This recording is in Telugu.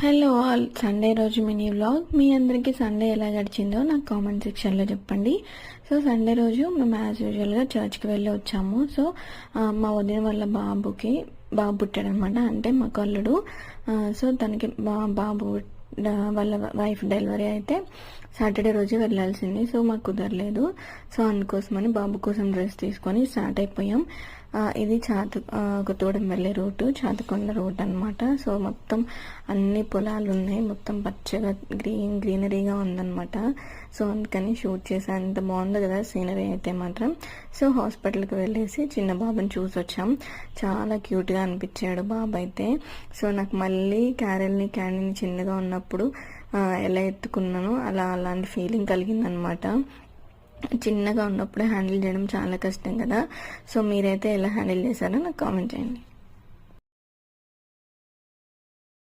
హలో ఆల్, సండే రోజు మినీ వ్లాగ్. మీ అందరికీ సండే ఎలా గడిచిందో నాకు కామెంట్ సెక్షన్లో చెప్పండి. సో సండే రోజు మేము యాజ్ యూజువల్గా చర్చ్కి వెళ్ళి వచ్చాము. సో మా వదిన వాళ్ళ బాబు పుట్టాడు అనమాట, అంటే మా కల్లుడు. సో తనకి బాబు వాళ్ళ వైఫ్ డెలివరీ అయితే సాటర్డే రోజు వెళ్ళాల్సింది. సో మాకు కుదరలేదు. సో అందుకోసమని బాబు కోసం డ్రెస్ తీసుకొని స్టార్ట్ అయిపోయాం. ఇది కొత్తగూడెం వెళ్ళే రూటు, చాతకొండ రూట్ అనమాట. సో మొత్తం అన్ని పొలాలు ఉన్నాయి, మొత్తం పచ్చగా గ్రీనరీగా ఉందన్నమాట. సో అందుకని షూట్ చేసాను. అంత బాగుంది కదా సీనరీ అయితే మాత్రం. సో హాస్పిటల్కి వెళ్ళేసి చిన్న బాబుని చూసి వచ్చాం. చాలా క్యూట్గా అనిపించాడు బాబు అయితే. సో నాకు మళ్ళీ క్యాండీని చిన్నగా ఉన్నప్పుడు ఎలా ఎత్తుకున్నానో అలాంటి ఫీలింగ్ కలిగిందనమాట. చిన్నగా ఉన్నప్పుడు హ్యాండిల్ చేయడం చాలా కష్టం కదా. సో మీరైతే ఎలా హ్యాండిల్ చేశారో నాకు కామెంట్ చేయండి.